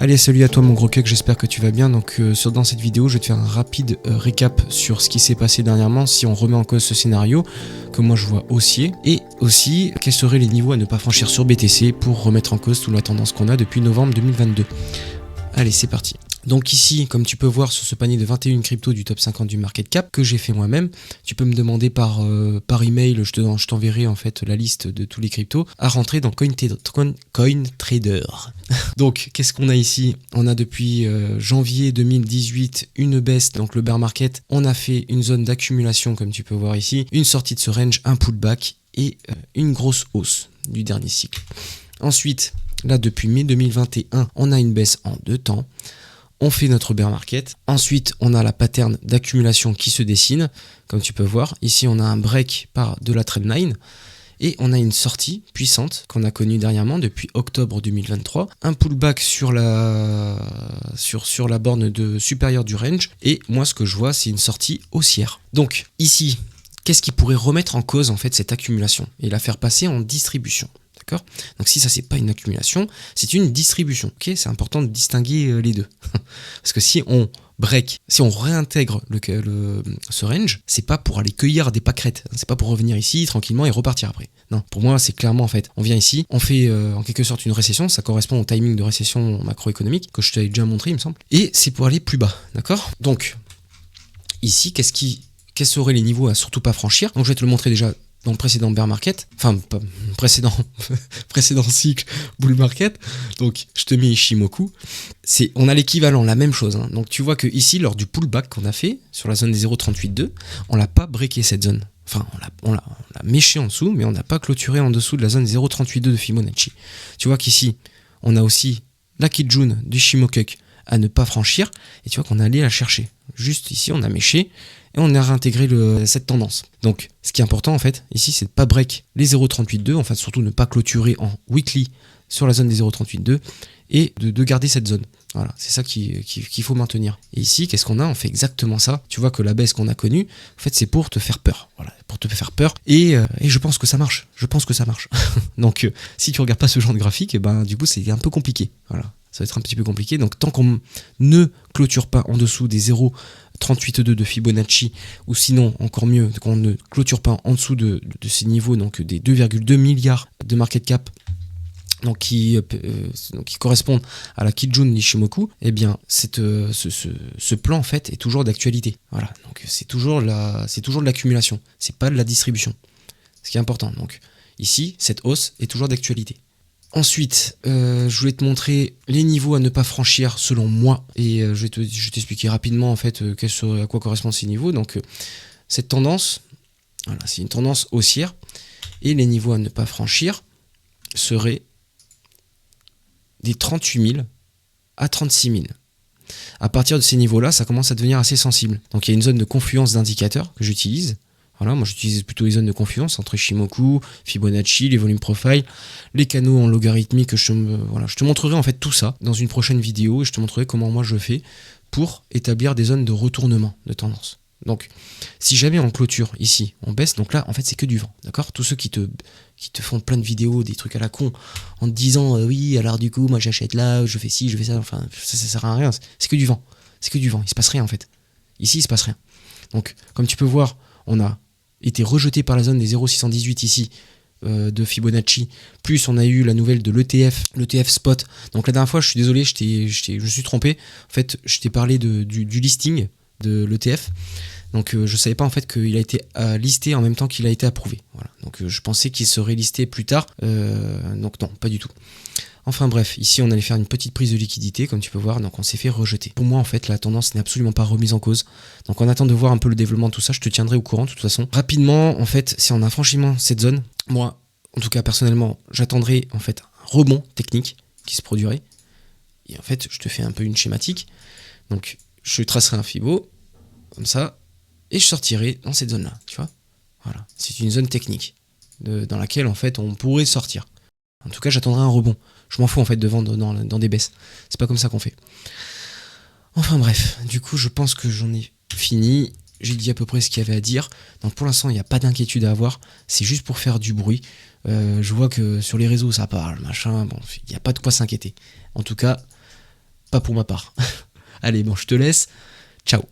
Allez, salut à toi mon gros cake, j'espère que tu vas bien. Donc dans cette vidéo, je vais te faire un rapide récap sur ce qui s'est passé dernièrement si on remet en cause ce scénario que moi je vois haussier, et aussi quels seraient les niveaux à ne pas franchir sur BTC pour remettre en cause toute la tendance qu'on a depuis novembre 2022. Allez, c'est parti. Donc ici, comme tu peux voir sur ce panier de 21 cryptos du top 50 du market cap que j'ai fait moi-même, tu peux me demander par email, je t'enverrai en fait la liste de tous les cryptos à rentrer dans CoinTrader. Donc qu'est-ce qu'on a ici? On a depuis janvier 2018 une baisse, donc le bear market. On a fait une zone d'accumulation comme tu peux voir ici, une sortie de ce range, un pullback et une grosse hausse du dernier cycle. Ensuite, là depuis mai 2021, on a une baisse en 2 temps. On fait notre bear market. Ensuite, on a la pattern d'accumulation qui se dessine. Comme tu peux voir, ici, on a un break par de la trendline. Et on a une sortie puissante qu'on a connue dernièrement depuis octobre 2023. Un pullback sur la borne supérieure du range. Et moi, ce que je vois, c'est une sortie haussière. Donc, ici, qu'est-ce qui pourrait remettre en cause en fait cette accumulation et la faire passer en distribution? D'accord. Donc si ça c'est pas une accumulation, c'est une distribution. Ok, c'est important de distinguer les deux. Parce que si on break, si on réintègre ce range, c'est pas pour aller cueillir des pâquerettes. C'est pas pour revenir ici tranquillement et repartir après. Non, pour moi c'est clairement en fait, on vient ici, on fait en quelque sorte une récession. Ça correspond au timing de récession macroéconomique que je t'avais déjà montré, il me semble. Et c'est pour aller plus bas. D'accord. Donc ici, quels seraient les niveaux à surtout pas franchir? Donc je vais te le montrer déjà dans le précédent bear market, enfin précédent cycle bull market. Donc je te mets Ishimoku, on a l'équivalent, la même chose, hein. Donc tu vois que ici lors du pullback qu'on a fait sur la zone des 0,38,2, on l'a pas breaké cette zone, enfin on l'a méché en dessous, mais on n'a pas clôturé en dessous de la zone 0,38,2 de Fibonacci. Tu vois qu'ici on a aussi la Kijun du Shimokuk à ne pas franchir, et tu vois qu'on allait la chercher. Juste ici on a méché et on a réintégré cette tendance. Donc ce qui est important en fait ici, c'est de pas break les 0,38,2, en fait surtout ne pas clôturer en weekly sur la zone des 0,38,2 et de garder cette zone. Voilà, c'est ça qu'il faut maintenir. Et ici, qu'est-ce qu'on a? On fait exactement ça. Tu vois que la baisse qu'on a connue, en fait, c'est pour te faire peur. Voilà, pour te faire peur. Et je pense que ça marche. Donc, si tu regardes pas ce genre de graphique, et ben du coup, c'est un peu compliqué. Voilà, ça va être un petit peu compliqué. Donc, tant qu'on ne clôture pas en dessous des 0,38,2 de Fibonacci, ou sinon, encore mieux, qu'on ne clôture pas en dessous de ces niveaux, donc des 2,2 milliards de market cap, donc qui correspondent à la Kijun Nishimoku, eh bien ce plan en fait est toujours d'actualité. Voilà, donc c'est toujours de l'accumulation, c'est pas de la distribution. Ce qui est important. Donc ici, cette hausse est toujours d'actualité. Ensuite, je voulais te montrer les niveaux à ne pas franchir selon moi, et je vais t'expliquer rapidement en fait à quoi correspondent ces niveaux. Donc cette tendance, voilà, c'est une tendance haussière, et les niveaux à ne pas franchir seraient des 38 000 à 36 000. À partir de ces niveaux-là, ça commence à devenir assez sensible. Donc il y a une zone de confluence d'indicateurs que j'utilise. Voilà, moi j'utilise plutôt les zones de confluence entre Ishimoku, Fibonacci, les volumes profile, les canaux en logarithmique. Je te montrerai en fait tout ça dans une prochaine vidéo, et je te montrerai comment moi je fais pour établir des zones de retournement de tendance. Donc si jamais on clôture ici, on baisse, donc là en fait c'est que du vent, d'accord? Tous ceux qui te font plein de vidéos, des trucs à la con, en te disant oui alors du coup moi j'achète là, je fais ci, je fais ça, enfin ça sert à rien, c'est que du vent, il se passe rien en fait. Ici il se passe rien. Donc comme tu peux voir, on a été rejeté par la zone des 0,618 ici de Fibonacci, plus on a eu la nouvelle de l'ETF spot. Donc la dernière fois, je suis désolé, je me suis trompé, en fait je t'ai parlé du listing de l'ETF. Donc je savais pas en fait qu'il a été listé en même temps qu'il a été approuvé. Voilà. Donc je pensais qu'il serait listé plus tard. Donc non, pas du tout. Enfin bref, ici on allait faire une petite prise de liquidité, comme tu peux voir, donc on s'est fait rejeter. Pour moi en fait la tendance n'est absolument pas remise en cause. Donc on attend de voir un peu le développement de tout ça, je te tiendrai au courant de toute façon. Rapidement, en fait, si on a franchement cette zone, moi, en tout cas personnellement, j'attendrai en fait un rebond technique qui se produirait. Et en fait, je te fais un peu une schématique. Donc je tracerai un Fibo, comme ça, et je sortirai dans cette zone-là, tu vois. Voilà, c'est une zone technique dans laquelle en fait on pourrait sortir. En tout cas, j'attendrai un rebond. Je m'en fous en fait de vendre dans des baisses. C'est pas comme ça qu'on fait. Enfin bref, du coup, je pense que j'en ai fini. J'ai dit à peu près ce qu'il y avait à dire. Donc pour l'instant, il n'y a pas d'inquiétude à avoir. C'est juste pour faire du bruit. Je vois que sur les réseaux, ça parle, machin. Bon, il n'y a pas de quoi s'inquiéter. En tout cas, pas pour ma part. Allez, bon, je te laisse. Ciao.